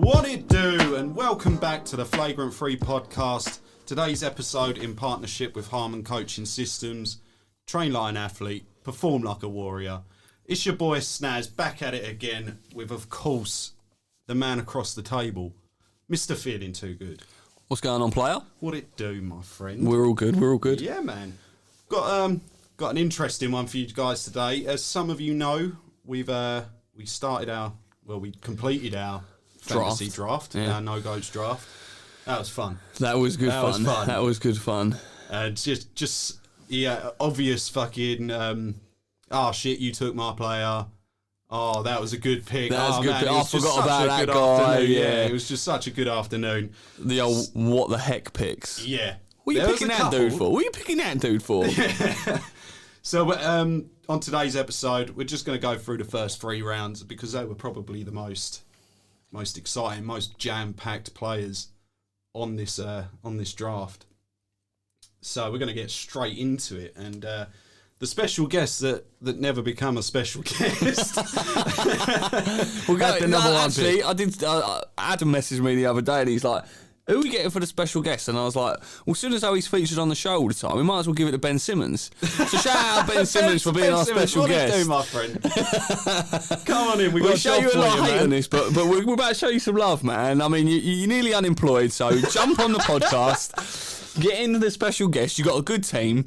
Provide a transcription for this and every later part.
What it do, and welcome back to the Flagrant 3 podcast. Today's episode in partnership with Harman Coaching Systems. Train like an athlete, perform like a warrior. It's your boy Snaz back at it again with, of course, the man across the table, Mr. Feeling Too Good. What's going on, player? What it do, my friend? We're all good. Yeah, man. Got an interesting one for you guys today. As some of you know, we completed our fantasy draft, our no-goes draft. That was fun. That was good fun. Just obvious fucking, shit, you took my player. Oh, that was a good pick. That was a good pick. I forgot about that guy. Yeah, it was just such a good afternoon. The old what the heck picks. Yeah. What are you picking that dude for? So, on today's episode, we're just going to go through the first 3 rounds because they were probably the most exciting, most jam-packed players on this draft. So we're going to get straight into it, and the special guest that never become a special guest. We'll go the number one pick. Adam messaged me the other day, and he's like, "Who are we getting for the special guest?" And I was like, well, as soon as he's featured on the show all the time, we might as well give it to Ben Simmons. So shout out Ben Simmons for being our special guest. What do you do, my friend? Come on in, we'll show you a lot of hate on this, but we're about to show you some love, man. I mean, you're nearly unemployed, so jump on the podcast, get into the special guest. You got a good team.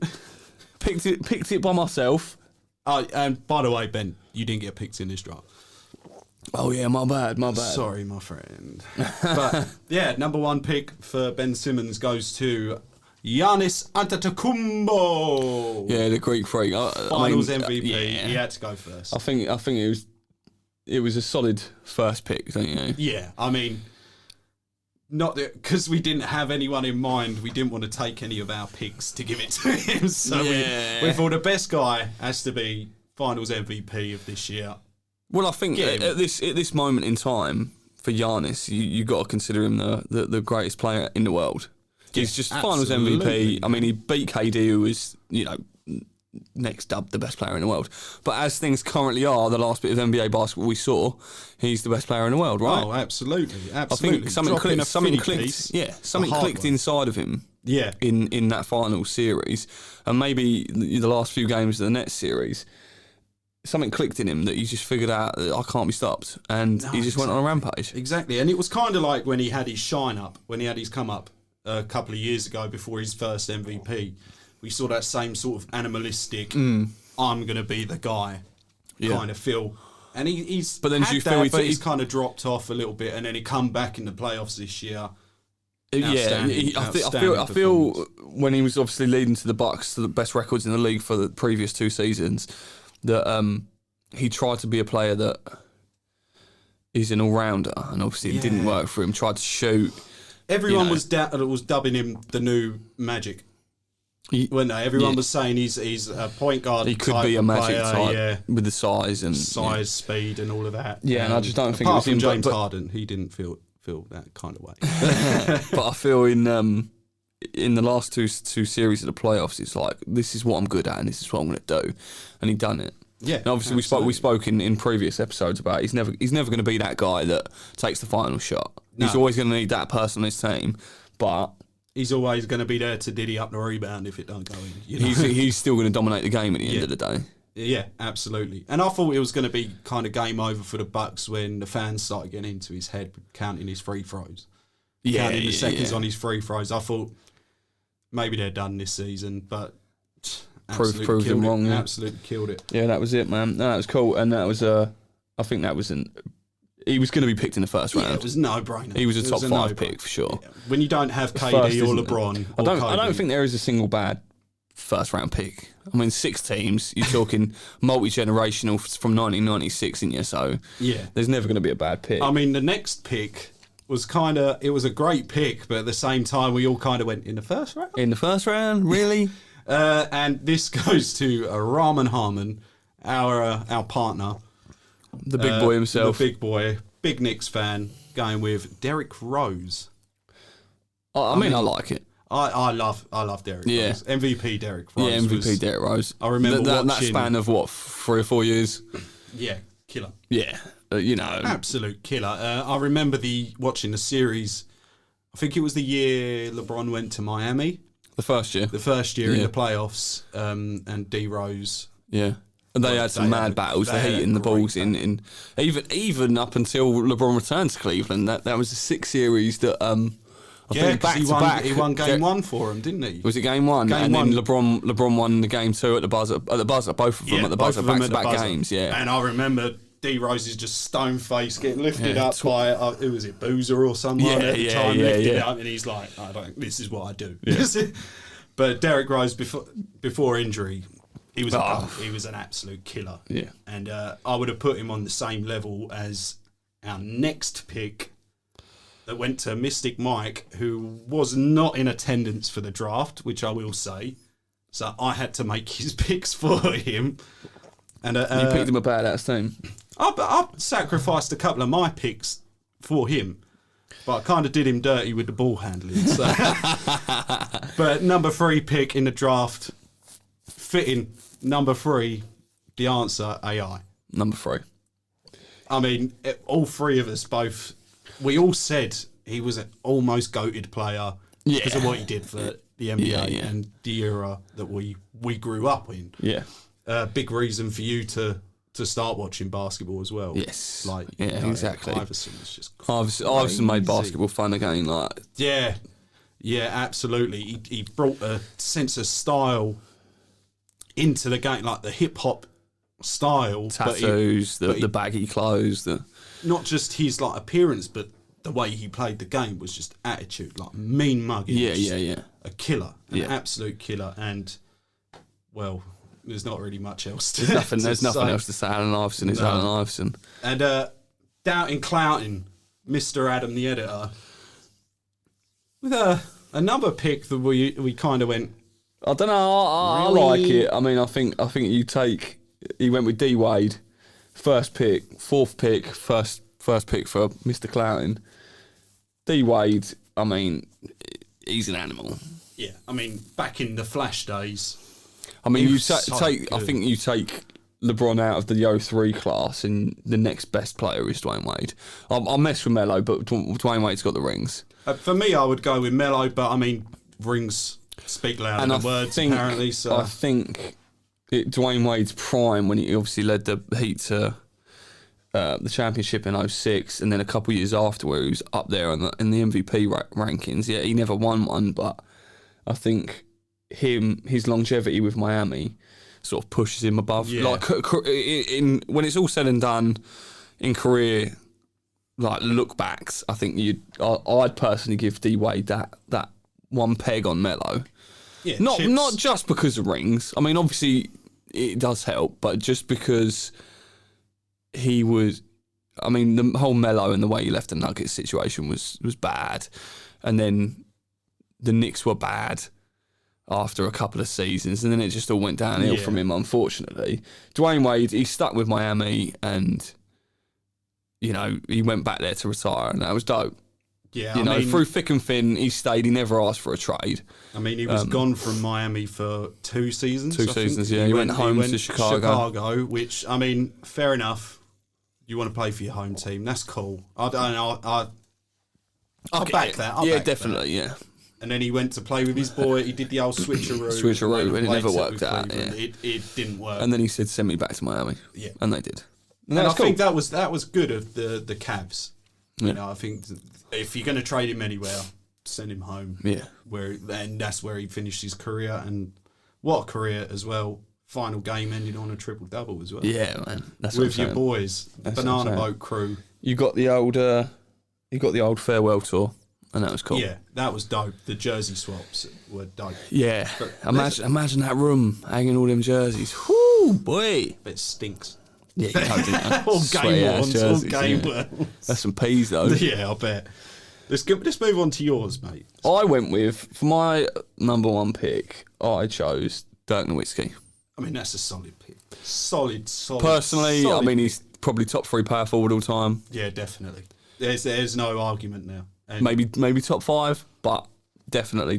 Picked it by myself. Oh, and by the way, Ben, you didn't get picked in this draft. Oh yeah, my bad. Sorry, my friend. But yeah, number 1 pick for Ben Simmons goes to Giannis Antetokounmpo. Yeah, the Greek freak. Finals MVP. He had to go first. I think it was a solid first pick, don't you? Yeah, I mean, not because we didn't have anyone in mind. We didn't want to take any of our picks to give it to him. So we thought the best guy has to be Finals MVP of this year. Well, I think at this moment in time for Giannis, you got to consider him the greatest player in the world. He's just Finals MVP. I mean, he beat KD, who was next dubbed the best player in the world. But as things currently are, the last bit of NBA basketball we saw, he's the best player in the world, right? Oh, absolutely. I think something clicked inside of him. Yeah. In that final series, and maybe the last few games of the Nets series. Something clicked in him that he just figured out that I can't be stopped, and he just went on a rampage. Exactly, and it was kind of like when he had his shine up, when he had his come up a couple of years ago before his first MVP. We saw that same sort of animalistic, I'm going to be the guy kind of feel. And he's but then had do you that, feel he's kind of dropped off a little bit, and then he come back in the playoffs this year. I feel when he was obviously leading to the Bucks to the best records in the league for the previous 2 seasons, that he tried to be a player that is an all-rounder, and obviously it didn't work for him. Tried to shoot. Everyone was dubbing him the new Magic. Everyone was saying he's a point guard. He could be a Magic type with the size, speed, and all of that. Yeah, and I just don't think it was him. James Harden, he didn't feel that kind of way. But I feel in the last two series of the playoffs, it's like, this is what I'm good at and this is what I'm going to do, and he done it. Yeah, and obviously we spoke in previous episodes about he's never going to be that guy that takes the final shot. No. He's always going to need that person on his team, but he's always going to be there to diddy up the rebound if it don't go in. He's still going to dominate the game at the end of the day. Yeah, absolutely. And I thought it was going to be kind of game over for the Bucks when the fans started getting into his head, counting his free throws. Counting the seconds on his free throws. I thought maybe they're done this season, but proved them wrong. Yeah. Absolutely killed it. Yeah, that was it, man. No, that was cool, and that was I think that was he was going to be picked in the first round. It was no brainer. He was a top 5 pick for sure. Yeah. When you don't have KD or LeBron, I don't think there is a single bad first round pick. I mean, 6 teams. You're talking multi-generational from 1996, in you? So there's never going to be a bad pick. I mean, the next pick was it was a great pick, but at the same time, we all kind of went in the first round. In the first round, really? And this goes to Rahman Harman, our partner. The big boy himself. The big boy, big Knicks fan, going with Derrick Rose. I mean, I like it. I love Derrick Rose. MVP Derrick Rose. Yeah, MVP Derrick Rose. I remember watching that span of 3 or 4 years. Yeah, killer. Yeah, Absolute killer. I remember watching the series. I think it was the year LeBron went to Miami. The first year in the playoffs, and D Rose. Yeah. And they had some mad battles, the Heat and the Bulls in even up until LeBron returned to Cleveland. That was the 6 series that I think back to back. He won game 1 for him, didn't he? Was it game 1? Then LeBron won the game 2 at the buzzer, both of them at the buzzer, back to back games. Yeah. And I remember D Rose is just stone faced getting lifted up by who was it, Boozer or someone at the time, lifted up, and he's like, this is what I do. Yeah. But Derrick Rose before injury, he was an absolute killer. Yeah. And I would have put him on the same level as our next pick that went to Mystic Mike, who was not in attendance for the draft, which I will say. So I had to make his picks for him. And you picked him a badass team. I sacrificed a couple of my picks for him, but I kind of did him dirty with the ball handling. So. But number 3 pick in the draft, fitting number 3, the answer, AI. Number 3. I mean, all 3 of us we all said he was an almost goated player because of what he did for the NBA and the era that we grew up in. Yeah. Big reason for you to start watching basketball as well. Yes. Exactly. Iverson was just Iverson made basketball fun again. Yeah, absolutely. He brought a sense of style into the game, like the hip hop style, tattoos, the baggy clothes, not just his appearance, but the way he played the game was just attitude, mean mugging. Yeah. A killer, an absolute killer, and there's not really much else to There's nothing else to say. Allen Iverson is Allen Iverson. And doubting clouting Mr. Adam the editor with another pick that we kind of went. I don't know. I like it. I mean, I think he went with D Wade, first pick, 4th pick, first pick for Mr. Clouting. D Wade. I mean, he's an animal. Yeah. I mean, back in the Flash days. I mean, I think you take LeBron out of the 03 class, and the next best player is Dwayne Wade. I'll mess with Melo, but Dwayne Wade's got the rings. For me, I would go with Melo, but I mean, rings speak louder than words, apparently. So I think Dwayne Wade's prime, when he obviously led the Heat to the championship in 06, and then a couple of years after, where he was up there in the MVP rankings. Yeah, he never won one, but I think his longevity with Miami sort of pushes him above. When it's all said and done in career, look backs, I think I'd personally give D Wade that one peg on Melo. Yeah, not just because of rings. I mean, obviously it does help, but just because he was. I mean, the whole Melo and the way he left the Nuggets situation was bad, and then the Knicks were bad after a couple of seasons, and then it just all went downhill from him, unfortunately. Dwayne Wade, he stuck with Miami, and he went back there to retire, and that was dope. Yeah, through thick and thin, he stayed. He never asked for a trade. I mean, he was gone from Miami for 2 seasons. 2 seasons, yeah. He went home to Chicago, which, I mean, fair enough. You want to play for your home team, that's cool. I don't know. I'll back that. Definitely, yeah. And then he went to play with his boy. He did the old switcheroo. But it never worked out. Yeah. It didn't work. And then he said, "Send me back to Miami." Yeah, and they did. And I think that was good of the Cavs. I think if you're going to trade him anywhere, send him home. Yeah, and that's where he finished his career, and what a career as well. Final game ending on a triple double as well. Yeah, man. That's with your boys, the Banana Boat crew. You got the old farewell tour. And that was cool. Yeah, that was dope. The jersey swaps were dope. Yeah. Imagine that room hanging all them jerseys. Whoo, boy. It stinks. Yeah, you know, didn't I? All game ones, all game ones. That's some peas, though. Yeah, I bet. Let's move on to yours, mate. I went with, for my number 1 pick, I chose Dirk Nowitzki. I mean, that's a solid pick. Solid. Personally, I mean, he's probably top 3 power forward all time. Yeah, definitely. There's no argument now. And maybe top 5, but definitely.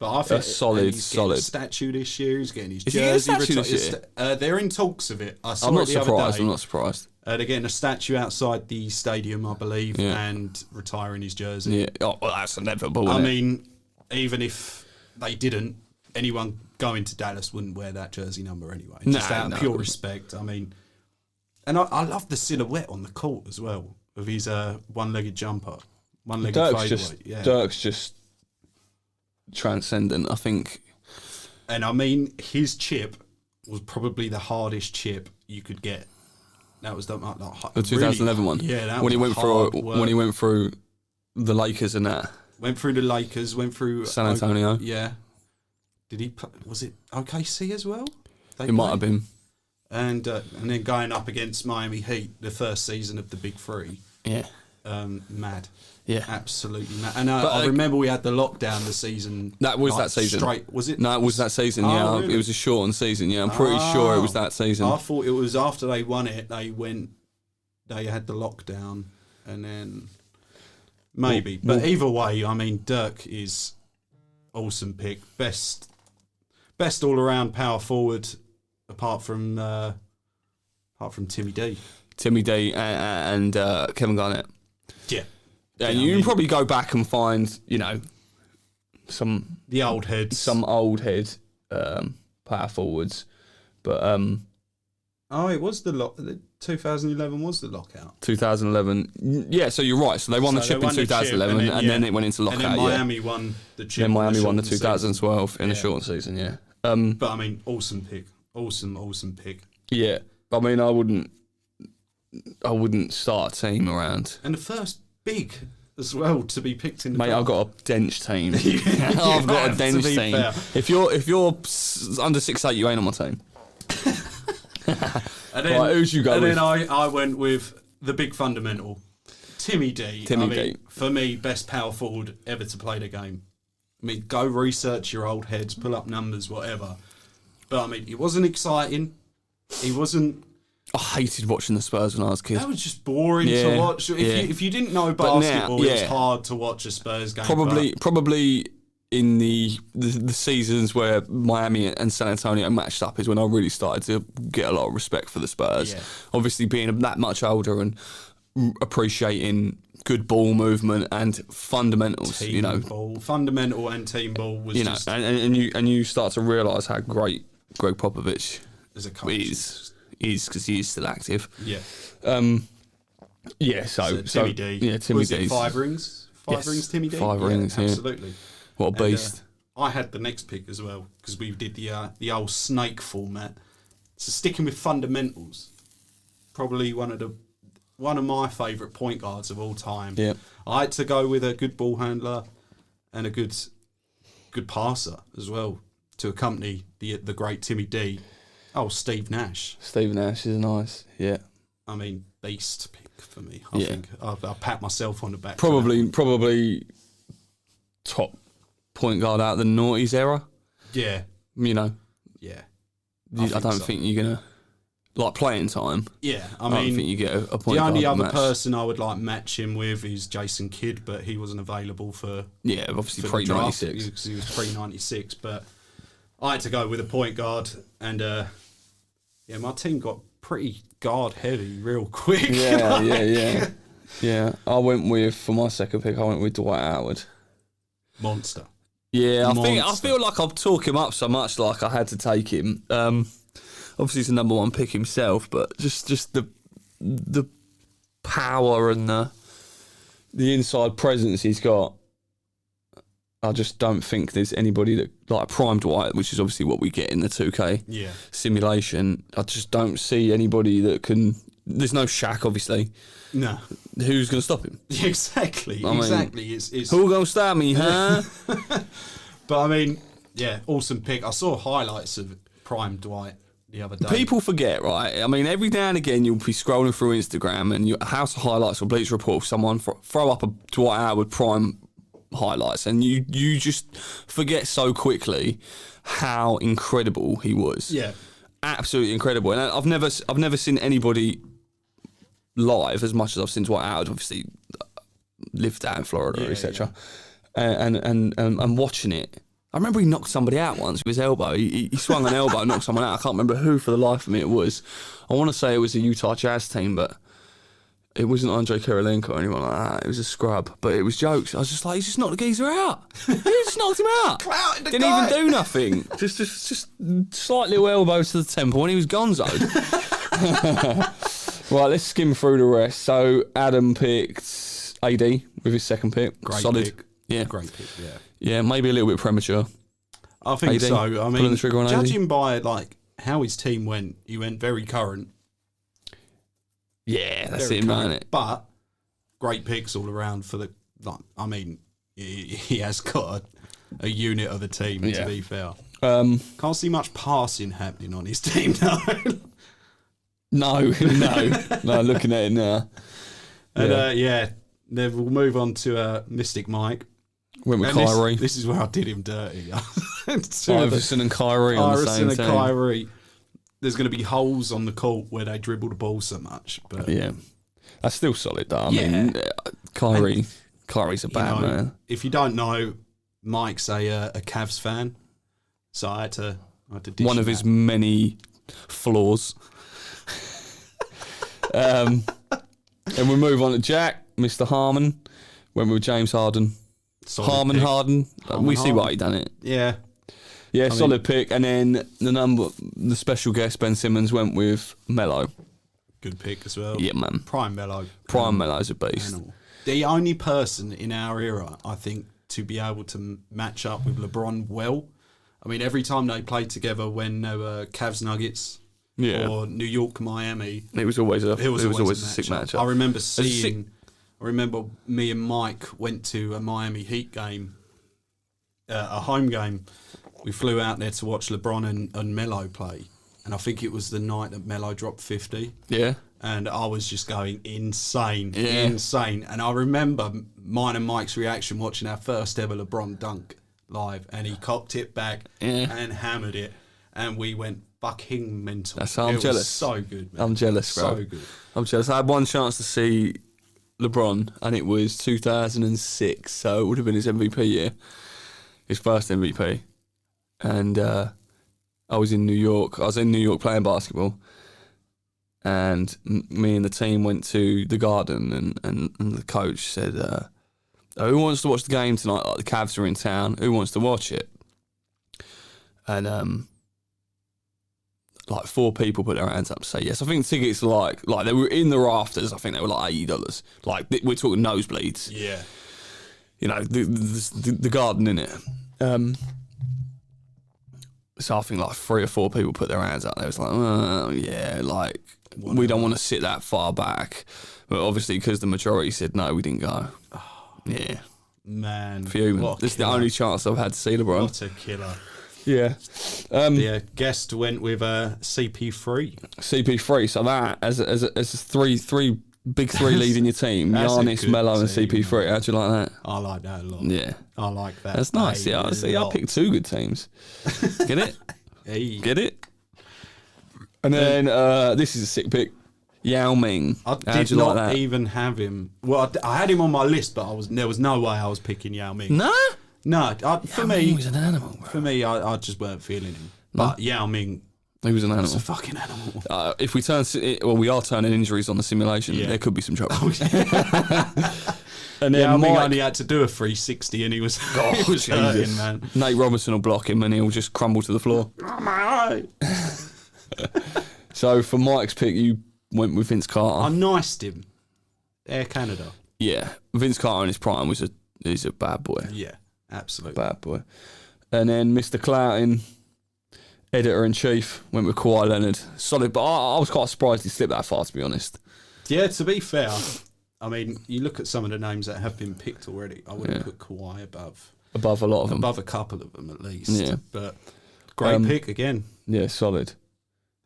But I think solid. A statue this year. He's getting his Is jersey. he getting a statue this year? They're in talks of it. I saw I'm it not the other surprised. day. I'm not surprised. They're getting a statue outside the stadium, I believe, and retiring his jersey. Yeah. Oh, well, that's inevitable. I mean, even if they didn't, anyone going to Dallas wouldn't wear that jersey number anyway. Just out of pure respect. I mean, and I love the silhouette on the court as well of his one-legged jumper, one-legged fadeaway. Dirk's just transcendent, I think. And I mean, his chip was probably the hardest chip you could get. That was the 2011 one. Yeah, that when was he went through the Lakers and that. Went through the Lakers. Went through San Antonio. Yeah. Did he? Was it OKC as well? It might have been. And then going up against Miami Heat, the first season of the Big Three. Yeah. Mad. Yeah. Absolutely mad. And I remember we had the lockdown the season. That was that season. Was it? No, it was that season, Oh, really? It was a shortened season, I'm pretty sure it was that season. I thought it was after they won it, they had the lockdown, and then maybe. But either way, I mean, Dirk is awesome pick. Best all-around power forward, apart from Timmy D. Timmy D and Kevin Garnett. Yeah. And you can probably go back and find, some old head power forwards, but it was the 2011 was the lockout. 2011, yeah. So you're right. So they won the chip in 2011, and then it went into lockout. And then Miami won the chip. Then Miami won the 2012 in the shortened season. Yeah. But I mean, awesome pick. Awesome pick. Yeah. I mean, I wouldn't start a team around. And the first big as well to be picked in the Mate, draft. I've got a dench team. I've got a dench team. Fair. If you're under 6'8", you ain't on my team. And then, right, who'd you go with? And then I went with the big fundamental, Timmy D. D. For me, best power forward ever to play the game. I mean, go research your old heads, pull up numbers, whatever. But I mean, it wasn't exciting. He wasn't. I hated watching the Spurs when I was a kid. That was just boring to watch. If you didn't know basketball, it was hard to watch a Spurs game. Probably in the seasons where Miami and San Antonio matched up is when I really started to get a lot of respect for the Spurs. Yeah. Obviously, being that much older and appreciating good ball movement and fundamentals. Ball, fundamental and team ball was just, and you start to realise how great Greg Popovich as a coach is because he is still active. Yeah. So Timmy D. Yeah, Timmy D. 5 rings? 5 rings, Timmy D? 5 rings, yeah. Absolutely. What a beast. I had the next pick as well, because we did the old snake format. So sticking with fundamentals, probably one of my favourite point guards of all time. Yeah. I had to go with a good ball handler and a good passer as well to accompany the great Timmy D. Oh, Steve Nash. Steve Nash is nice, yeah. I mean, beast pick for me. I think I'll pat myself on the back. Probably top point guard out of the noughties era. Yeah. Yeah. I don't think you're going to... Like playing time. Yeah, I don't think you get a point guard. The only other match. person I would match him with is Jason Kidd, but he wasn't available for... Yeah, obviously pre-96. Because he was pre-96, but I had to go with a point guard, and my team got pretty guard heavy real quick. Yeah. For my second pick, I went with Dwight Howard. Monster. Yeah, I feel like I've talked him up so much, like I had to take him. Obviously, he's the number one pick himself, but just the power and the inside presence he's got. I just don't think there's anybody that, like Prime Dwight, which is obviously what we get in the 2K simulation. I just don't see anybody that can. There's no Shaq, obviously. No. Who's going to stop him? Exactly. It's who going to stop me, huh? But I mean, awesome pick. I saw highlights of Prime Dwight the other day. People forget, right? I mean, every now and again you'll be scrolling through Instagram and your House of Highlights or Bleacher Report, someone throw up a Dwight Howard Prime highlights, and you just forget so quickly how incredible he was. Yeah, absolutely incredible. And I've never seen anybody live as much as I've seen Dwight Howard. Obviously, lived out in Florida, etc. And watching it, I remember he knocked somebody out once with his elbow. He swung an elbow and knocked someone out. I can't remember who for the life of me it was. I want to say it was a Utah Jazz team, but it wasn't Andre Kirilenko or anyone like that. It was a scrub, but it was jokes. I was just like, he just knocked the geezer out. He just knocked him out. Clouted the Didn't guy. even do nothing. Just slight little elbow to the temple and he was gonzoed. Right, let's skim through the rest. So Adam picked AD with his second pick. Great Solid. pick. Yeah. Great pick, yeah. Yeah, maybe a little bit premature. I think AD, so. I pulling mean, the trigger on AD. judging by like how his team went, he went very current. Yeah, that's Very it, current. isn't it? But great picks all around for the. Like, I mean, he has got a unit of a team. Yeah. To be fair, Can't see much passing happening on his team though. No. Looking at it now. And then we'll move on to Mystic Mike. Went with And Kyrie. This is where I did him dirty. Iverson and Kyrie on the same and team. Kyrie. There's going to be holes on the court where they dribble the ball so much, but Yeah, that's still solid though. I mean, Kyrie's a bad man. If you don't know, Mike's a Cavs fan, so I had to dish One of him his that. many flaws. And we move on to Jack, Mr. Harmon. Went with James Harden. Solid pick. Harden. We see why he done it. Yeah. Yeah, solid pick. And then the special guest, Ben Simmons, went with Melo. Good pick as well. Yeah, man. Prime Melo. Melo's a beast. Animal. The only person in our era, I think, to be able to match up with LeBron well. I mean, every time they played together when they were Cavs Nuggets or New York Miami, it was always a sick matchup. matchup. I remember me and Mike went to a Miami Heat game, a home game. We flew out there to watch LeBron and Melo play. And I think it was the night that Melo dropped 50. Yeah. And I was just going insane. Yeah. And I remember mine and Mike's reaction watching our first ever LeBron dunk live. And he cocked it back and hammered it. And we went fucking mental. That's how I'm jealous. Was so good, man. I'm jealous, bro. So good. I'm jealous. I had one chance to see LeBron, and it was 2006, so it would have been his MVP year, his first MVP. And I was in New York. I was in New York playing basketball, and me and the team went to the Garden, and the coach said, "Who wants to watch the game tonight? Like the Cavs are in town. Who wants to watch it?" And like 4 people put their hands up to say yes. I think tickets like they were in the rafters. I think they were like $80. Like we're talking nosebleeds. Yeah. You know, the Garden in it. So I think like 3 or 4 people put their hands up. They was like, oh, yeah, like we don't want to sit that far back. But obviously, because the majority said no, we didn't go. Yeah, man, fuming. This is the only chance I've had to see LeBron. What a killer. Yeah. The guest went with CP3. CP3. So that as three big three leading your team: That's a Giannis, good Melo, and team, CP3. How'd you like that? I like that a lot. Yeah, I like that. that's nice. Yeah, I picked 2 good teams. Get it? Hey. Get it? And then this is a sick pick. Yao Ming. I did not even have him. Well, I had him on my list, but there was no way I was picking Yao Ming. No? No, for me, he was an animal, bro. For me, I just weren't feeling him. But Yao Ming, he was an animal. was a fucking animal. If we we are turning injuries on the simulation. Yeah. There could be some trouble. And then Yao Ming Mike only had to do a 360, and he was hurting, man. Nate Robinson will block him, and he'll just crumble to the floor. Oh, my eye. So for Mike's pick, you went with Vince Carter. I niced him. Air Canada. Yeah, Vince Carter in his prime he's a bad boy. Yeah, absolutely. Bad boy. And then Mr. Cloutin, editor-in-chief, went with Kawhi Leonard. Solid, but I was quite surprised he slipped that far, to be honest. Yeah, to be fair, I mean, you look at some of the names that have been picked already. I wouldn't put Kawhi above a lot of them. Above a couple of them, at least. Yeah. But great pick again. Yeah, solid.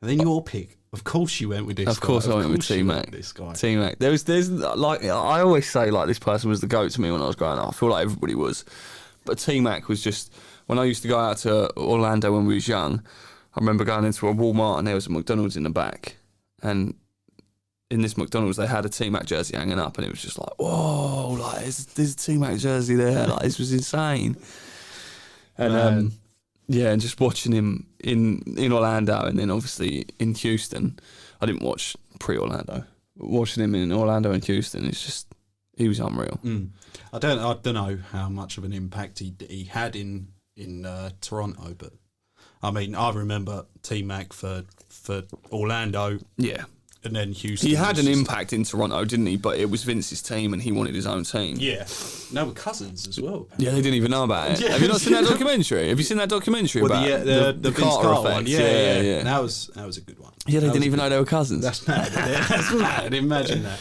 And then your pick. Of course you went with this guy. Of course I went with T-Mac. This guy. T-Mac. There's like, I always say like this person was the GOAT to me when I was growing up. I feel like everybody was. But T-Mac was just, when I used to go out to Orlando when we was young, I remember going into a Walmart and there was a McDonald's in the back. And in this McDonald's, they had a T-Mac jersey hanging up, and it was just like, whoa, like there's a T-Mac jersey there. Like, this was insane. And and just watching him in Orlando and then obviously in Houston. I didn't watch pre-Orlando. Watching him in Orlando and Houston, he was unreal. I don't know how much of an impact he had in Toronto, but I mean, I remember T-Mac for Orlando. Yeah. And then Houston. He had an impact in Toronto, didn't he? But it was Vince's team and he wanted his own team. Yeah. No, we're cousins as well. Yeah, they didn't even know about it. Yeah. Have you not seen that documentary? Have you seen that documentary about the Vince Carter Carter effect? one? Yeah. That was a good one. Yeah, they didn't even know they were cousins. That's mad. That's mad. Imagine that.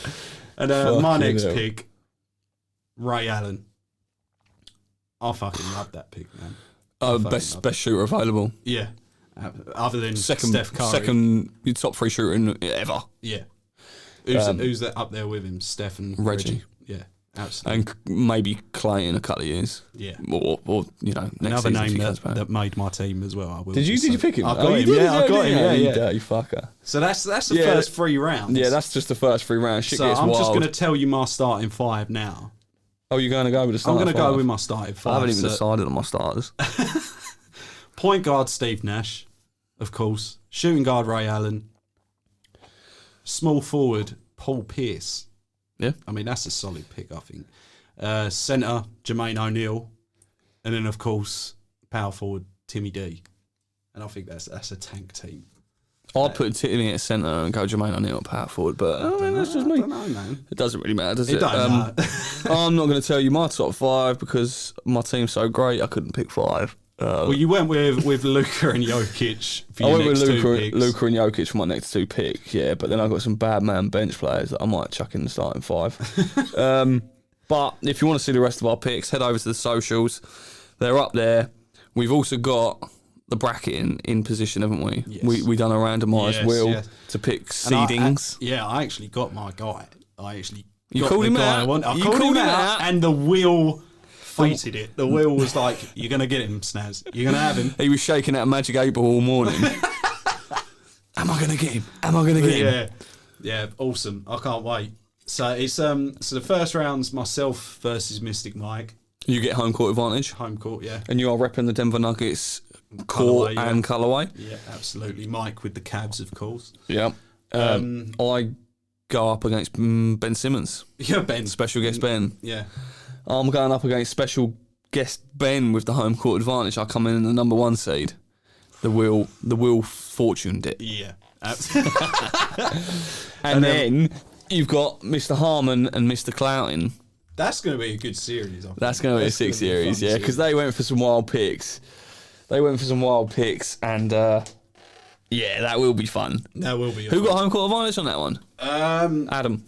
And my next pick, Ray Allen. I fucking love that pick, man. Best shooter available. Yeah. Other than Steph Curry. Second top 3 shooter ever. Yeah. Who's that up there with him? Steph and Reggie. Yeah, absolutely. And maybe Clay in a couple of years. Yeah. Or next another season name that made my team as well. Did you pick him? I got him. Yeah, I got him. Yeah. You dirty fucker. So that's the first 3 rounds. Yeah, that's just the first 3 rounds. Shit gets I'm wild. just going to tell you my starting 5 now. Oh, you're going to go with the starting 5? I'm going to go with my starting 5. I haven't even decided on my starters. Point guard Steve Nash, of course. Shooting guard Ray Allen. Small forward Paul Pierce. Yeah. I mean, that's a solid pick, I think. Centre Jermaine O'Neal. And then, of course, power forward Timmy D. And I think that's a tank team. I'd put Timmy at centre and go Jermaine O'Neal at power forward, but that's just me. I don't know, man. It doesn't really matter, does it? It don't matter. I'm not going to tell you my top 5 because my team's so great I couldn't pick 5. Well, you went with Luka and Jokic for your next 2 picks. Luka and Jokic for my next 2 picks, yeah. But then I've got some bad man bench players that I might chuck in the starting 5. But if you want to see the rest of our picks, head over to the socials. They're up there. We've also got the bracket in position, haven't we? Yes. We done a randomised wheel to pick seedings. I actually got my guy. You called him out. I called him out, and the wheel fated it. The wheel was like, "You're gonna get him, Snaz. You're gonna have him." He was shaking that magic 8 ball all morning. Am I gonna get him? Am I gonna get him? Yeah, awesome. I can't wait. So it's so the first round's myself versus Mystic Mike. You get home court advantage. Home court, yeah. And you are repping the Denver Nuggets court and colourway. Yeah, absolutely. Mike with the Cavs, of course. Yeah. I go up against Ben Simmons. Yeah, Ben. Special guest Ben. Yeah. I'm going up against special guest Ben with the home court advantage. I come in the number 1 seed. The Will fortuned it. Yeah. and then you've got Mr. Harmon and Mr. Cloutin. That's going to be a good series. That's going to be a 6 series, yeah, because they went for some wild picks. And yeah, that will be fun. That will be. Who got home court advantage on that one? Adam.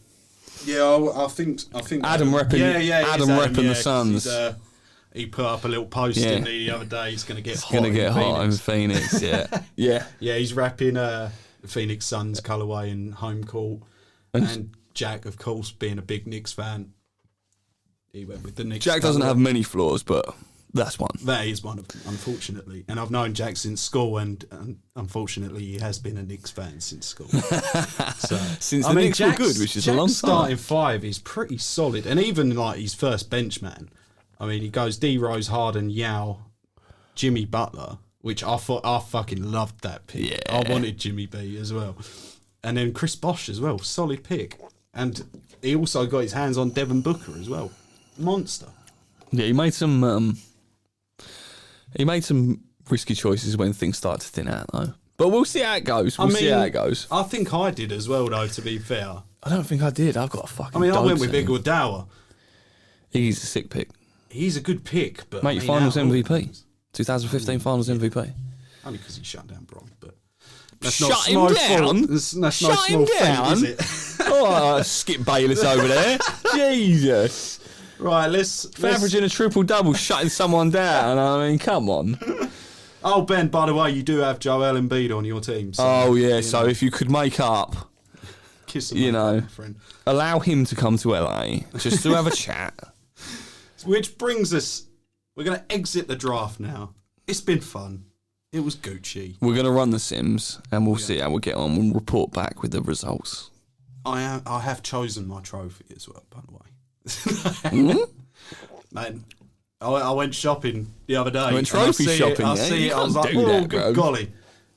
Yeah, I think Adam repping. Adam repping the Suns. He put up a little post in the other day. He's going to get hot in Phoenix. Yeah, yeah. He's rapping the Phoenix Suns colourway in home court, and Jack, of course, being a big Knicks fan, he went with the Knicks. Jack doesn't have many flaws, but that's one. That is one of them, unfortunately. And I've known Jack since school, and unfortunately, he has been a Knicks fan since school. Since the Knicks were good, which is a long time. Starting 5 is pretty solid, and even like his first bench man. I mean, he goes D Rose, Harden, Yao, Jimmy Butler, which I fucking loved that pick. Yeah. I wanted Jimmy B as well, and then Chris Bosh as well, solid pick. And he also got his hands on Devin Booker as well, monster. Yeah, he made some risky choices when things started to thin out, though. But we'll see how it goes. We'll see how it goes. I think I did as well, though, to be fair. I don't think I did. I've got a fucking I went with Iguodala. He's a sick pick. He's a good pick, but... Mate, finals MVP. 2015 finals MVP. Only because he shut down Bron, but... Shut him down? That's no small feat, is it? Oh, Skip Bayless over there. Jesus. Right, let's averaging a triple-double, shutting someone down. I mean, come on. Oh, Ben, by the way, you do have Joel Embiid on your team. So, so if you could make up, kiss him, friend. Allow him to come to LA just to have a chat. Which brings us, we're going to exit the draft now. It's been fun. It was Gucci. We're going to run the Sims and we'll see how we get on. We'll report back with the results. I have chosen my trophy as well, by the way. Man, I went shopping the other day. I went trophy shopping. I see it. I was like, oh, good golly.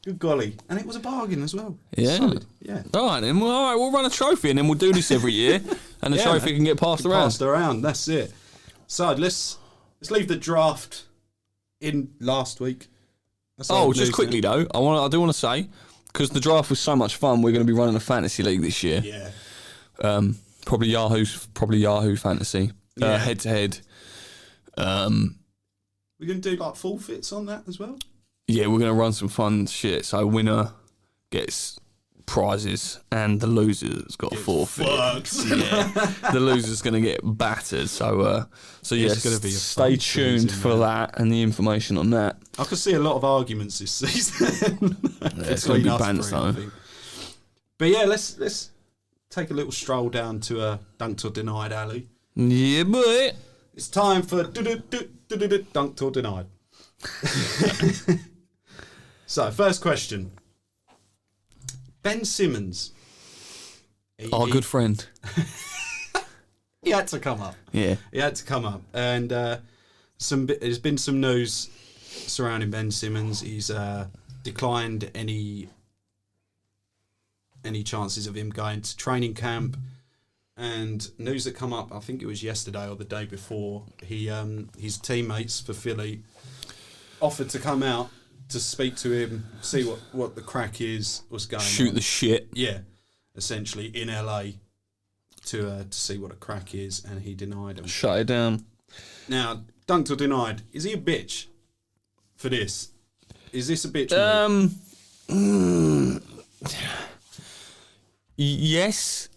Good golly. And it was a bargain as well. Yeah. Solid. Yeah. All right, then. Well, all right, we'll run a trophy and then we'll do this every year. And the trophy can get passed around. Passed around. That's it. So let's leave the draft in last week. Just quickly, though, I do want to say, because the draft was so much fun, we're going to be running a fantasy league this year. Yeah. Probably Yahoo Fantasy. Head to head. We're going to do like forfeits on that as well? Yeah, we're going to run some fun shit. So winner gets prizes and the loser's got forfeits. Yeah, the loser's going to get battered. So yes, going to be stay tuned for that and the information on that. I can see a lot of arguments this season. It's going to be bants though. But yeah, let's take a little stroll down to Dunked or Denied alley. Yeah, boy. It's time for Dunked or Denied. So, first question. Ben Simmons. Good friend. He had to come up. Yeah. He had to come up. And there's been some news surrounding Ben Simmons. He's declined any chances of him going to training camp. And news that come up, I think it was yesterday or the day before, his teammates for Philly offered to come out to speak to him, see what the crack is, what's going on. Shoot the shit. Yeah, essentially in LA to see what a crack is, and he denied him. Shut it down. Now, Dunked or Denied, is he a bitch for this? Is this a bitch move? Yes.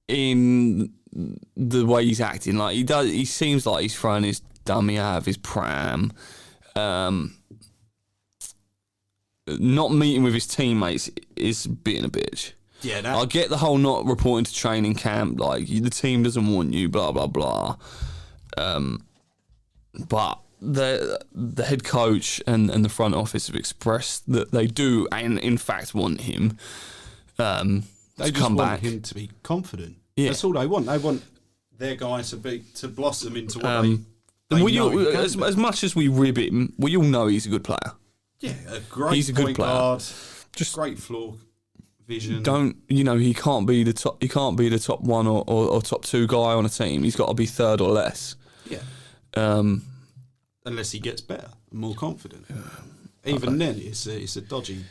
In the way he's acting, like he seems like he's throwing his dummy out of his pram. Not meeting with his teammates is being a bitch. Yeah, I get the whole not reporting to training camp, like the team doesn't want you, blah blah blah. But the head coach and the front office have expressed that they do, and in fact want him. They just come want back. him to be confident. Yeah. That's all they want. They want their guy to blossom into what they as much as we rib him, we all know he's a good player. Yeah, he's a good player. Guard, just great floor vision. He can't be the top. He can't be the top one or top two guy on a team. He's got to be third or less. Yeah. Unless he gets better, more confident. Even then, it's a dodgy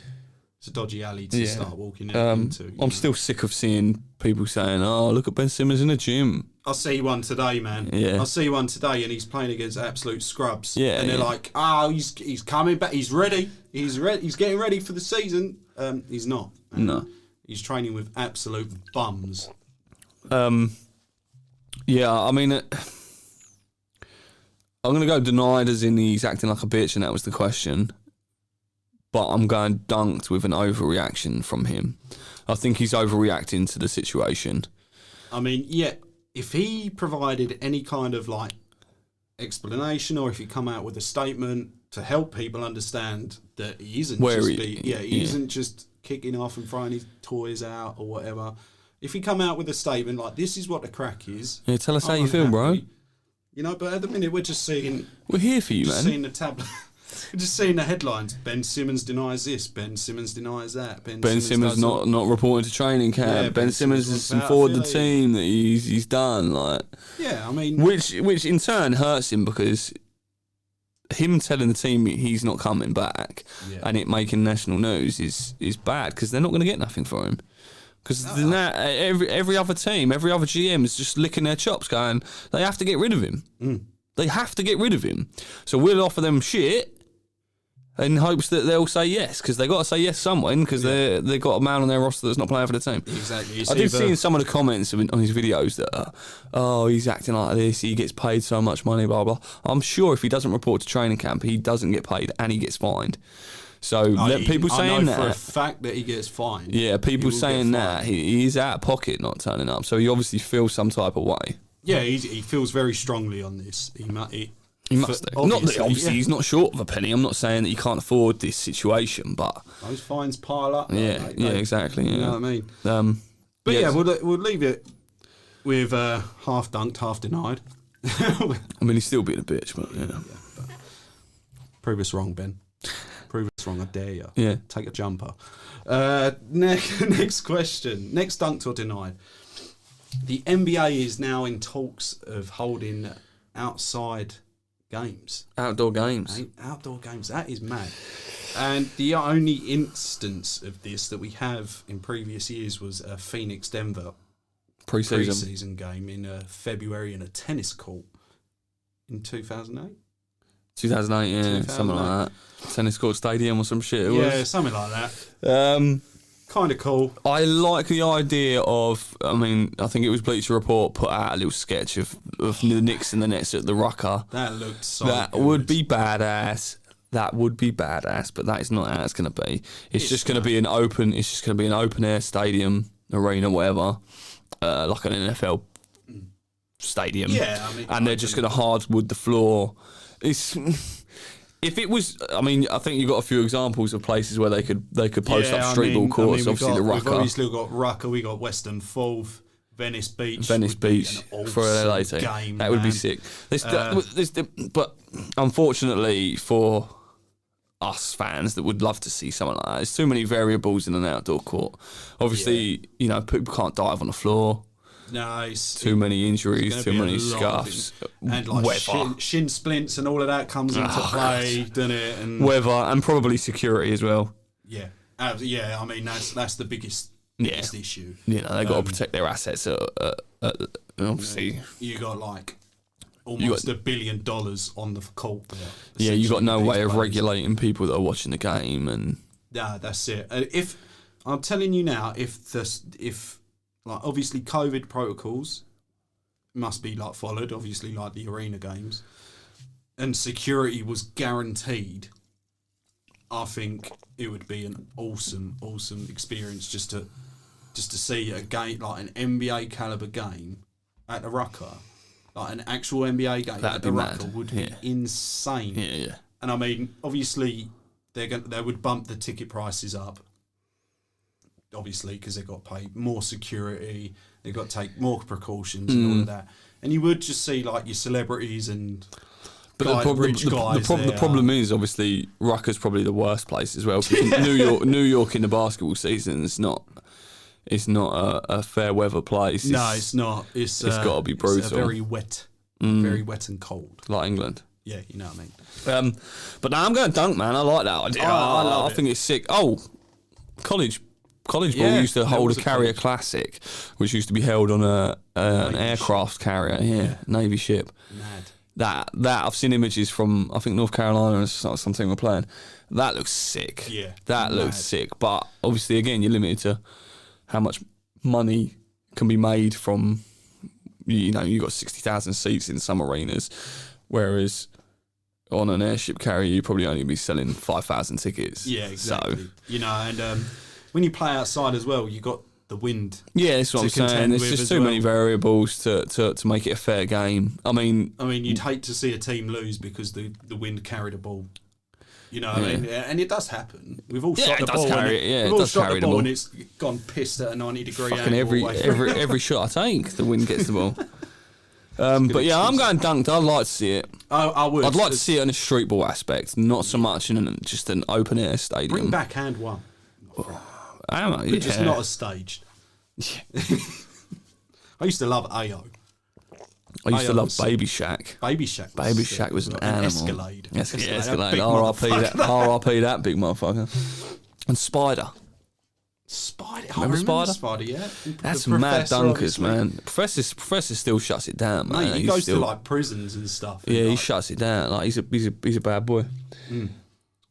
alley to start walking into. I'm still sick of seeing people saying, "Oh, look at Ben Simmons in the gym." I see one today, man. Yeah. I see one today, and he's playing against absolute scrubs. Yeah, and they're like, "Oh, he's coming back. He's ready. He's getting ready for the season." He's not. No. He's training with absolute bums. Yeah, I mean, I'm going to go denied as in he's acting like a bitch, and that was the question. But I'm going dunked with an overreaction from him. I think he's overreacting to the situation. I mean, yeah, if he provided any kind of like explanation, or if he come out with a statement to help people understand that he isn't isn't just kicking off and throwing his toys out or whatever. If he come out with a statement like, "This is what the crack is," yeah, tell us how you feel, bro. You know, but at the minute we're just seeing. We're here for you, man. Seeing the tablet. We're just seeing the headlines. Ben Simmons denies this. Ben Simmons denies that. Ben Simmons not reporting to training camp. Yeah, Ben Simmons has informed the team that he's done. Like, yeah, I mean, which in turn hurts him, because him telling the team he's not coming back and it making national news is bad, because they're not going to get nothing for him. Because every other team, every other GM is just licking their chops, going, they have to get rid of him. They have to get rid of him. So we'll offer them shit in hopes that they'll say yes, because they got to say yes someone, because they've got a man on their roster that's not playing for the team. Exactly. I did see in some of the comments on his videos that, he's acting like this, he gets paid so much money, blah, blah. I'm sure if he doesn't report to training camp, he doesn't get paid and he gets fined. So people saying that. I know for a fact that he gets fined. Yeah, people saying that. He's out of pocket not turning up. So he obviously feels some type of way. Yeah, he feels very strongly on this. He must do. Not that obviously he's not short of a penny. I'm not saying that he can't afford this situation, but those fines pile up. Yeah, exactly. Yeah. You know what I mean? But we'll leave it with half dunked, half denied. I mean, he's still being a bitch, but yeah. But prove us wrong, Ben. Prove us wrong, I dare you. Yeah. Take a jumper. Next question. Next dunked or denied. The NBA is now in talks of holding outside games. Outdoor games. Outdoor games. That is mad. And the only instance of this that we have in previous years was a Phoenix-Denver pre-season game in February in a tennis court in 2008. 2008, yeah, 2008. Something like that. Tennis court stadium or some shit. Something like that. Kind of cool. I like the idea of, I mean, I think it was Bleacher Report put out a little sketch of the Knicks and the Nets at the Rucker. That looked so That good. would be badass. That would be badass, but that is not how it's going to be. It's just going to be an open. It's just going to be an open air stadium, arena, whatever, like an NFL stadium. Yeah, I mean, and they're just going to hardwood the floor. It's if it was. I mean, I think you got a few examples of places where they could post up street ball courts. Obviously, the Rucker. We've obviously got Rucker. We got Western Fourth. Venice Beach for a LA team. Game, that would be sick. But unfortunately for us fans that would love to see something like that, there's too many variables in an outdoor court. Obviously, people can't dive on the floor. No, it's too many injuries, too many scuffs, and like weather, shin splints, and all of that comes into play, doesn't it? And weather, and probably security as well. Yeah, I mean that's the biggest issue. They've got to protect their assets. Obviously, you got like almost $1 billion on the court. Yeah, you got no way of regulating people that are watching the game, and that's it. If I'm telling you now, if like obviously COVID protocols must be like followed, obviously like the arena games, and security was guaranteed, I think it would be an awesome experience just to see a game like an NBA caliber game at the Rucker, like an actual NBA game at the Rucker would be insane. Yeah. And I mean, obviously they would bump the ticket prices up. Obviously, because they've got to pay more security, they've got to take more precautions and all of that. And you would just see like your celebrities and the problem is obviously Rucker's probably the worst place as well. New York in the basketball season is not. It's not a fair weather place. No, it's not. It's got to be brutal. It's very wet and cold, like England. Yeah, you know what I mean. But now I'm going dunk, man. I like that idea. I think it's sick. Oh, college ball used to hold a carrier classic, which used to be held on an aircraft carrier. Yeah, Navy ship. Mad. That I've seen images from. I think North Carolina or something we're playing. That looks sick. Yeah, that looks sick. But obviously, again, you're limited to how much money can be made from, you got 60,000 seats in some arenas, whereas on an airship carrier, you probably only be selling 5,000 tickets. Yeah, exactly. So, and when you play outside as well, you got the wind. Yeah, that's what I'm saying. There's just too many variables to make it a fair game. I mean, you'd hate to see a team lose because the wind carried a ball. You know what I mean? And it does happen. We've all shot the ball. We've all shot the ball and it's gone pissed at a 90-degree angle. Every shot I take, the wind gets the ball. But yeah, I'm going dunked. I'd like to see it. I would. I'd like to see it in a street ball aspect, not so much in just an open air stadium. Bring back hand one. Just not as staged. I used to love AO. I used to love Baby Shack. Baby Shack was an animal. Escalade. Escalade. R.I.P. that big motherfucker. And Spider. I remember Spider, yeah. That's some mad dunkers, man. Professor still shuts it down, man. Mate, he goes to like prisons and stuff. Yeah, he shuts it down. Like he's a bad boy.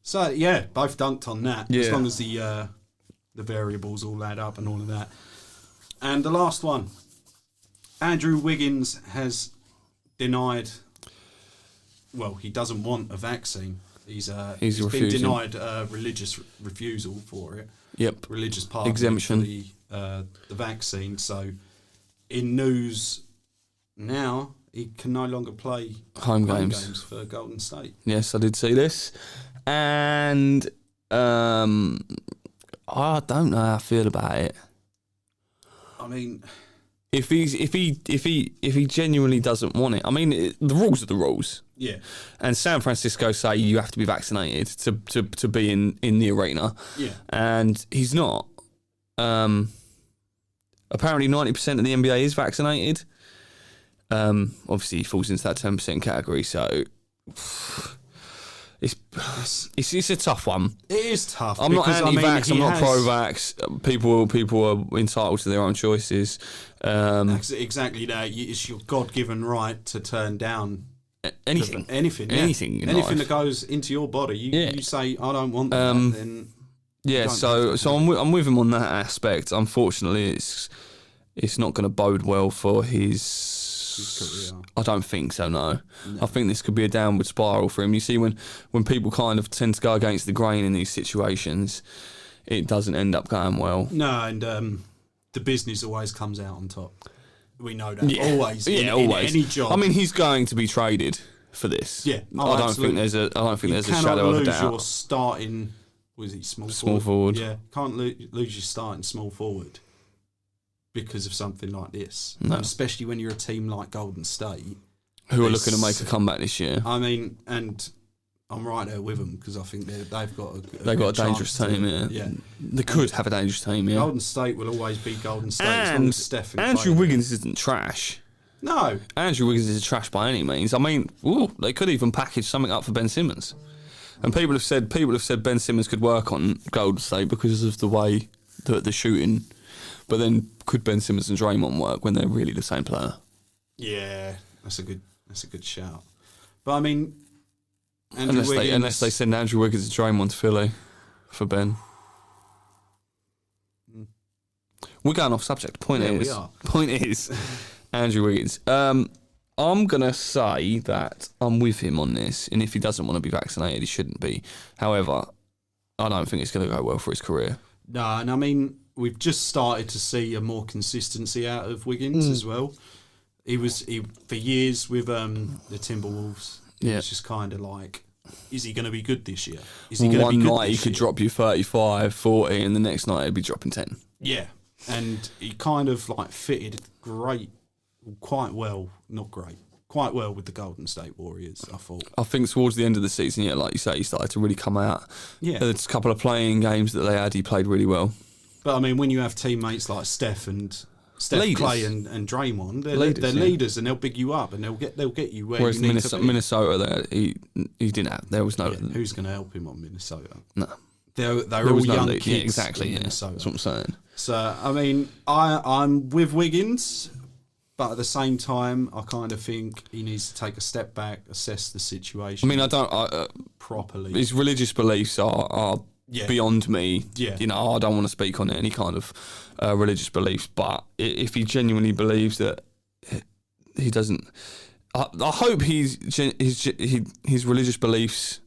So yeah, both dunked on that. Yeah. As long as the variables all add up and all of that. And the last one. Andrew Wiggins has denied. Well, he doesn't want a vaccine. He's been denied religious refusal for it. Yep. Religious part exemption for the vaccine. So, in news now, he can no longer play home games for Golden State. Yes, I did see this, and I don't know how I feel about it. I mean, if he genuinely doesn't want it, I mean, the rules are the rules. Yeah. And San Francisco say you have to be vaccinated to be in the arena. Yeah. And he's not. Apparently 90% of the NBA is vaccinated. Obviously he falls into that 10% category, so it's a tough one. It is tough. I'm not anti-vax, I'm not pro-vax. People are entitled to their own choices. Exactly that. It's your God-given right to turn down anything. Anything that goes into your body. You say, I don't want that, then... Yeah, so I'm with him on that aspect. Unfortunately, it's not going to bode well for his career. I don't think so, no. I think this could be a downward spiral for him. You see, when people kind of tend to go against the grain in these situations, it doesn't end up going well. No, and the business always comes out on top. We know that. Yeah. Always. Always. In any job. I mean, he's going to be traded for this. Yeah. I don't think there's a shadow of a doubt. You cannot lose your starting... Was he small forward? Yeah, can't lose your starting small forward because of something like this. No. And especially when you're a team like Golden State, who are looking to make a comeback this year. I mean, and I'm right there with them because I think they've got a dangerous team. Yeah, they could have a dangerous team. Yeah, Golden State will always be Golden State. And Steph and Andrew Wiggins isn't trash. No, Andrew Wiggins isn't trash by any means. I mean, they could even package something up for Ben Simmons. And people have said Ben Simmons could work on Golden State because of the way that they're shooting. But then could Ben Simmons and Draymond work when they're really the same player? Yeah, that's a good shout. But I mean, unless they send Andrew Wiggins and Draymond to Philly for Ben. We're going off subject. Point is, Andrew Wiggins. I'm going to say that I'm with him on this, and if he doesn't want to be vaccinated, he shouldn't be. However, I don't think it's going to go well for his career. No, and I mean, we've just started to see a more consistency out of Wiggins as well. He for years with the Timberwolves. Yeah. It was just kind of like, is he going to be good this year? Is he going to be good this year? One night he could drop you 35, 40, and the next night he'd be dropping 10. Yeah, and he kind of like fitted quite well with the Golden State Warriors, I thought. I think towards the end of the season, like you say, he started to really come out. Yeah. There's a couple of playing games that they had, he played really well. But I mean, when you have teammates like Steph, Clay and Draymond, they're leaders, and they'll big you up and they'll get you where you need to be. Minnesota, he didn't have. There was no. Yeah, who's going to help him on Minnesota? No. They're all young kids. Yeah, exactly. In Minnesota. That's what I'm saying. So I mean, I'm with Wiggins. But at the same time, I kind of think he needs to take a step back, assess the situation. I mean, properly. His religious beliefs are beyond me. Yeah. You know, I don't want to speak on any kind of religious beliefs. But if he genuinely believes that he doesn't, I hope his religious beliefs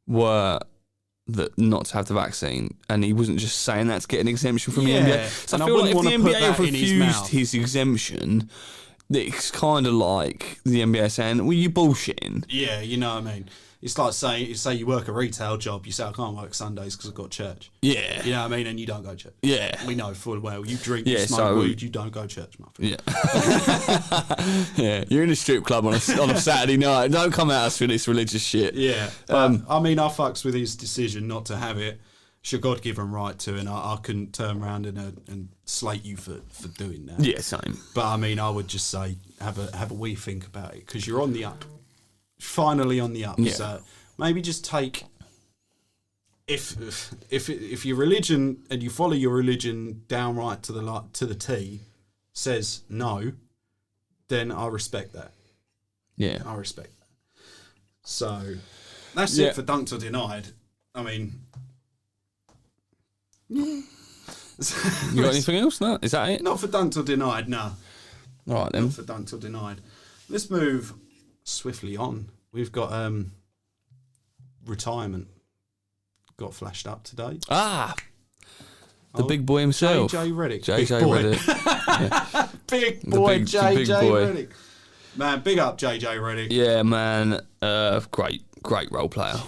were that not to have the vaccine, and he wasn't just saying that to get an exemption from the NBA. So I feel like if the NBA have refused his exemption, it's kind of like the NBA saying, well, you bullshitting. Yeah, you know what I mean? It's like say you work a retail job, you say, I can't work Sundays because I've got church. Yeah. You know what I mean? And you don't go to church. Yeah. We know full well. You drink, you smoke weed, you don't go to church, my friend. Yeah. Yeah. You're in a strip club on a Saturday night. Don't come at us with this religious shit. Yeah. I mean, I fucks with his decision not to have it. It's your God-given right to, and I couldn't turn around and slate you for doing that. Yeah, same. But I mean, I would just say have a wee think about it, because you're on the up. Finally on the up. Yeah. So maybe just take, if your religion and you follow your religion downright to the T says no, then I respect that. Yeah, I respect that. So that's it for Dunked or Denied. I mean, you got anything else? No, is that it? Not for Dunked or Denied. No. All right then. Not for Dunked or Denied. Let's move swiftly on. We've got retirement got flashed up today. The big boy himself, JJ Redick. JJ Redick. Big boy JJ Redick. Man, big up JJ Redick. Yeah, man. Great role player. Yeah.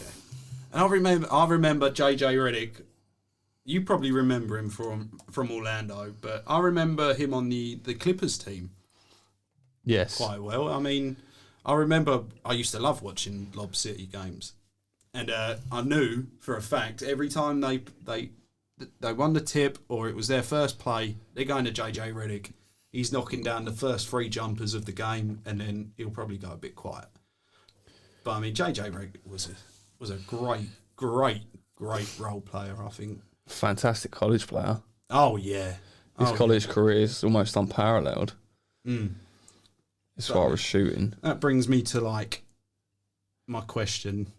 And I remember JJ Redick you probably remember him from Orlando, but I remember him on the Clippers team. Yes. Quite well. I mean, I remember I used to love watching Lob City games. And I knew for a fact every time they won the tip or it was their first play, they're going to JJ Redick. He's knocking down the first 3 jumpers of the game, and then he'll probably go a bit quiet. But I mean, JJ Redick was a great role player, I think. Fantastic college player. Oh yeah, His college career is almost unparalleled. As far as shooting. That brings me to my question: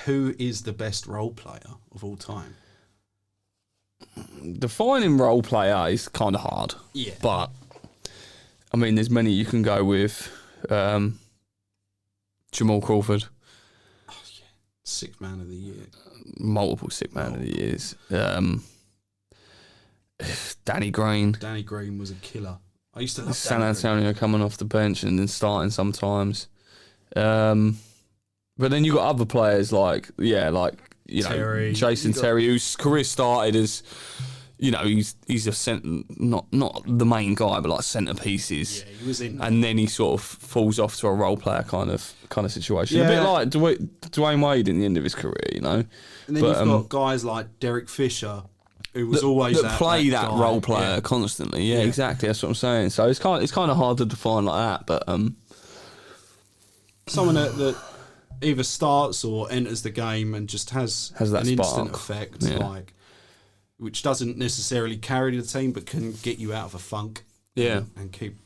who is the best role player of all time? Defining role player is kind of hard. Yeah. But, I mean, there's many you can go with. Jamal Crawford. Oh, yeah. Sixth man of the year. Multiple sixth man of the years. Danny Green. Danny Green was a killer. I used to love San Antonio coming off the bench and then starting sometimes. But then you got other players like Terry. Jason Terry, whose career started as, he's a not the main guy, but like centerpieces. Yeah, he was in. And then he sort of falls off to a role player kind of situation. Yeah. A bit like Dwayne Wade in the end of his career, And then you've got guys like Derek Fisher, who was always that play that guy. role player constantly. Yeah, exactly. That's what I'm saying. So it's kind of hard to define like that, but someone that either starts or enters the game and just has that an spark. instant effect, which doesn't necessarily carry the team, but can get you out of a funk. Yeah, and keep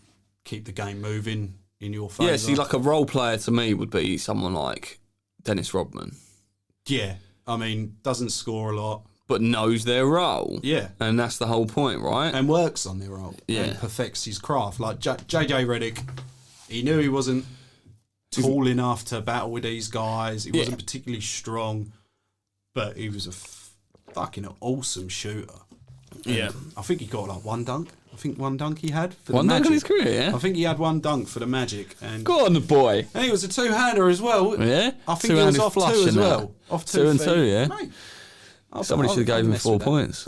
the game moving in your favour. Yeah, see, like a role player to me would be someone like Dennis Rodman. Yeah, I mean, doesn't score a lot, but knows their role. Yeah, and that's the whole point, right? And works on their role. Yeah, and perfects his craft. Like JJ Redick, he knew he wasn't tall enough to battle with these guys. He wasn't particularly strong, but he was a fucking awesome shooter. And I think he got like one dunk. I think one dunk he had for the Magic. One dunk in his career, yeah? I think he had one dunk for the Magic. And go on, the boy. And he was a two-hander as well. Yeah? I think he was off 2 as well. Off 2 and 2, yeah? Mate, somebody should have gave him 4 points.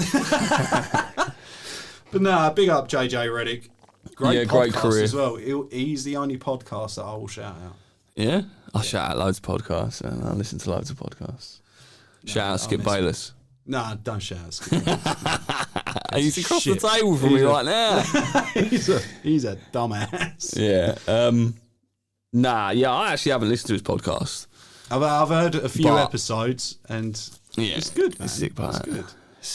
But no, big up JJ Redick. Great career as well. He's the only podcast that I will shout out. Yeah? I shout out loads of podcasts and I listen to loads of podcasts. Shout out Skip Bayless. Nah, don't shout out Skip Bayless. He's across the table from me right now. he's a dumbass. Yeah. I actually haven't listened to his podcast. I've heard a few episodes and it's good, man. It's sick, it's good.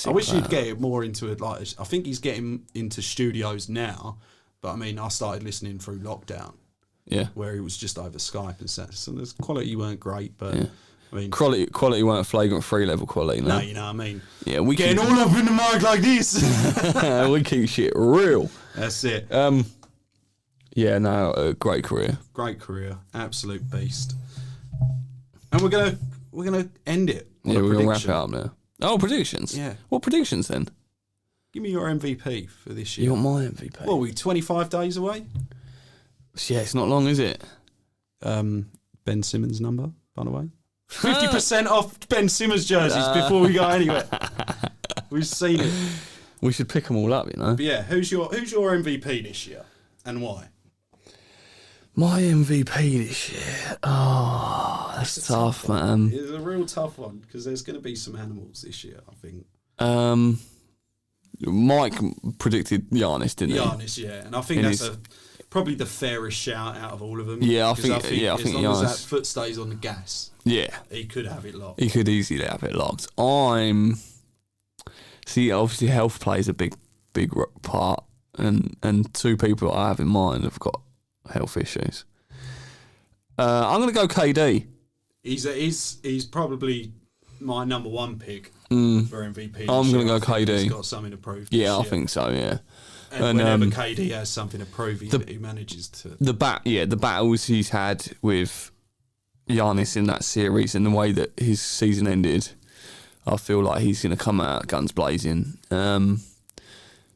I wish you'd get it more into it. Like, I think he's getting into studios now, but I mean, I started listening through lockdown. Yeah, where he was just over Skype and stuff. So the quality weren't great, but I mean, quality weren't Flagrant 3 level quality. No, you know what I mean. Yeah, we getting all up in the mic like this. We keep shit real. That's it. Great career. Great career, absolute beast. And we're gonna end it. We're gonna wrap it up now. Oh, predictions. Yeah. What predictions then? Give me your MVP for this year. You want my MVP? What are we 25 days away? Yeah, it's not long, is it? Ben Simmons number, by the way. 50% off Ben Simmons jerseys before we go anywhere. We've seen it. We should pick them all up, But yeah, who's your MVP this year and why? My MVP this year. Oh, that's tough, man. It's a real tough one because there's going to be some animals this year, I think. Mike predicted Giannis, didn't he? Giannis, yeah, and I think that's probably the fairest shout out of all of them. Yeah, I think as long Giannis, as that foot stays on the gas, he could have it locked. He could easily have it locked. Obviously health plays a big part, and 2 people I have in mind have got health issues. I'm going to go KD. He's probably my number 1 pick for MVP. I'm going to go KD. He's got something to prove. Yeah, I think so. Yeah. And whenever KD has something to prove, he manages to. The battles he's had with Giannis in that series and the way that his season ended, I feel like he's going to come out guns blazing.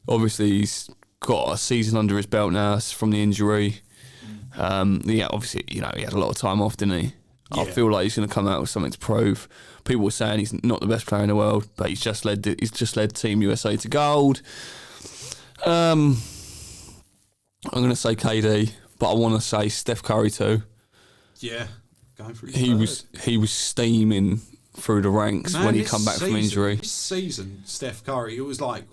Obviously, he's got a season under his belt now from the injury. Obviously, he had a lot of time off, didn't he? I feel like he's going to come out with something to prove. People were saying he's not the best player in the world, but he's just led Team USA to gold. I'm going to say KD, but I want to say Steph Curry too. Yeah, going for he was steaming through the ranks when he come back from injury. This season, Steph Curry, it was like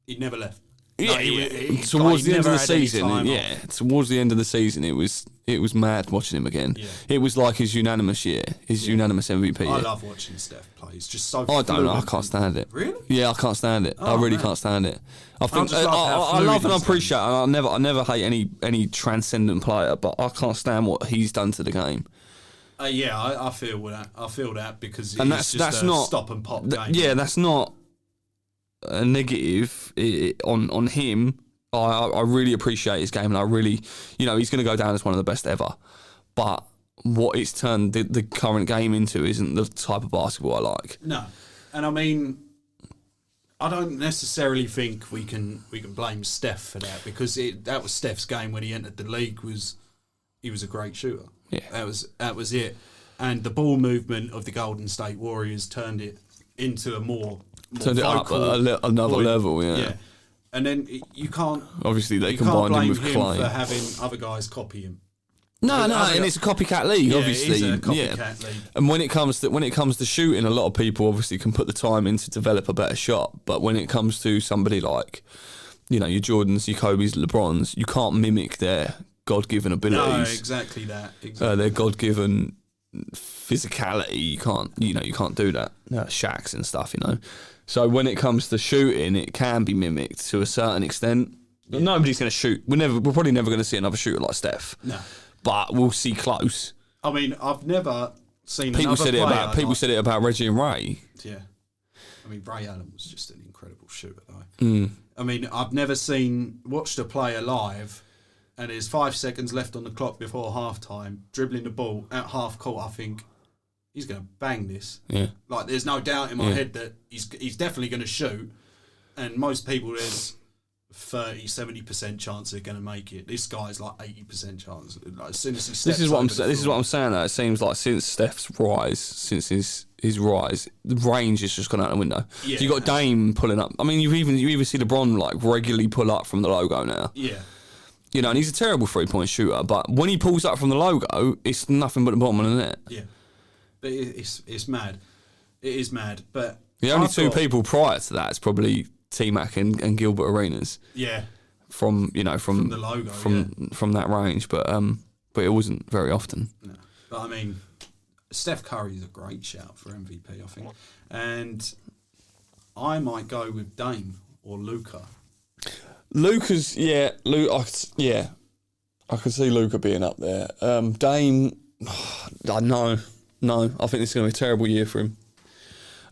he never left. Towards the end of the season, towards the end of the season, it was mad watching him again. Yeah. It was like his unanimous unanimous MVP year. I love watching Steph play. It's just so. I don't know. I can't stand it. Really? Yeah, I can't stand it. I really can't stand it. I think I love and I appreciate. And I never hate any transcendent player, but I can't stand what he's done to the game. I feel that. I feel that because it's just a stop and pop game. Yeah, that's not a negative on him. I really appreciate his game, and I really, he's going to go down as one of the best ever. But what it's turned the current game into isn't the type of basketball I like. No, and I mean, I don't necessarily think we can blame Steph for that, because that was Steph's game when he entered the league. He was a great shooter. Yeah, that was it. And the ball movement of the Golden State Warriors turned it into a more turned it up another level. Yeah. And then you can't. Obviously, they combined him with Clay for having other guys copy him. No, and it's a copycat league, obviously. It is a copycat league. And when it comes to shooting, a lot of people obviously can put the time in to develop a better shot. But when it comes to somebody like, your Jordans, your Kobe's, LeBrons, you can't mimic their God-given abilities. No, exactly that. Their God-given physicality. You can't do that. Shaqs and stuff, So when it comes to shooting, it can be mimicked to a certain extent. But nobody's going to shoot. We're probably never going to see another shooter like Steph. No. But we'll see close. I mean, I've never seen people said it about Reggie and Ray. Yeah. I mean, Ray Allen was just an incredible shooter, though. I mean, I've never watched a player live, and there's 5 seconds left on the clock before halftime, dribbling the ball at half court. I think he's going to bang this. Yeah. Like, there's no doubt in my head that he's definitely going to shoot. And most people, there's 30-70% chance they're going to make it. This guy's like 80% chance. Like, as soon as he steps this is what I'm saying. Though it seems like since Steph's rise, since his rise, the range has just gone out the window. Yeah, so you got Dame pulling up. I mean, you even see LeBron like regularly pull up from the logo now. Yeah. And he's a terrible 3-point shooter, but when he pulls up from the logo, it's nothing but the bottom of the net. Yeah. But it's mad. It is mad. But the only two people prior to that is probably T-Mac and Gilbert Arenas. Yeah. From the logo. From that range, but it wasn't very often. No. But I mean, Steph Curry is a great shout for MVP, I think. And I might go with Dame or Luka. Luka's I could see Luka being up there. Dame, no, I think this is going to be a terrible year for him.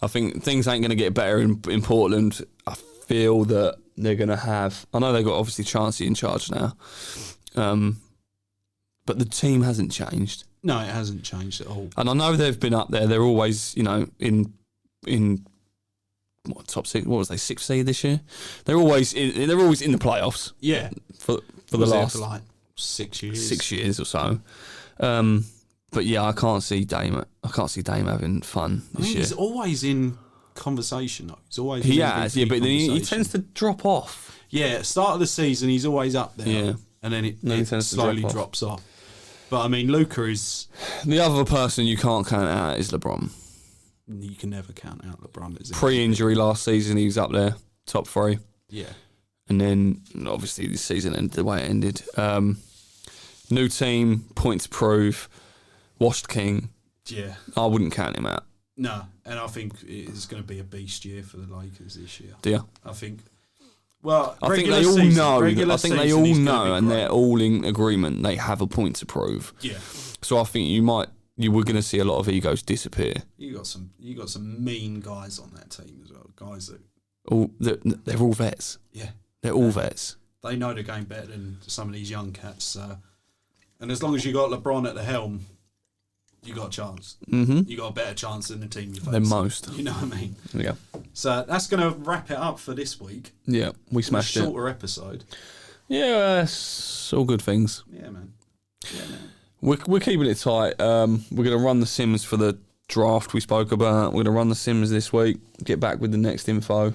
I think things ain't going to get better in Portland. I feel that they're going to have. I know they've got obviously Chauncey in charge now, but the team hasn't changed. No, it hasn't changed at all. And I know they've been up there. They're always, in top six. What was they, 6th seed this year? They're always in the playoffs. Yeah, for the last for like 6 years. 6 years or so. But yeah, I can't see Dame having fun this year. He's always in conversation though. He's always but then he tends to drop off. Yeah, start of the season he's always up there. Yeah. And then it slowly drops off. But I mean, Luka is the other person you can't count out is LeBron. You can never count out LeBron. Pre-injury last season, he was up there, top 3. Yeah. And then obviously this season ended the way it ended. New team, point to prove. Washed King. Yeah. I wouldn't count him out. No, and I think it's going to be a beast year for the Lakers this year. Do you? I think. Well, I think they all know. I think they all know, and they're all in agreement. They have a point to prove. Yeah. So I think you were going to see a lot of egos disappear. You got some mean guys on that team as well. Guys they're all vets. Yeah. They're all vets. They know the game better than some of these young cats. And as long as you got LeBron at the helm, you got a chance. Mm-hmm. You got a better chance than the team you face. Than most. You know what I mean? Yeah. So that's going to wrap it up for this week. Yeah, we smashed it. A shorter episode. Yeah, it's all good things. Yeah, man. We're keeping it tight. We're going to run the Sims for the draft we spoke about. We're going to run the Sims this week. Get back with the next info.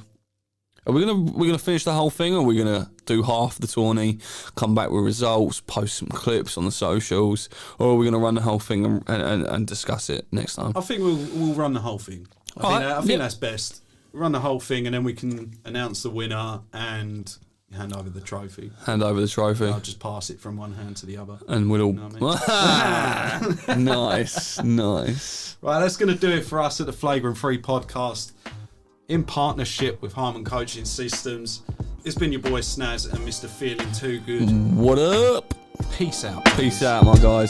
Are we gonna finish the whole thing, or are we gonna do half the tourney, come back with results, post some clips on the socials, or are we gonna run the whole thing and discuss it next time? I think we'll run the whole thing. I think that's best. Run the whole thing, and then we can announce the winner and hand over the trophy. I'll just pass it from one hand to the other, and we'll all. You know what I mean? Nice. Right, that's gonna do it for us at the Flagrant 3 podcast. In partnership with Harman Coaching Systems. It's been your boy Snaz and Mr. Feeling Too Good. What up? Peace out. Peace out, my guys.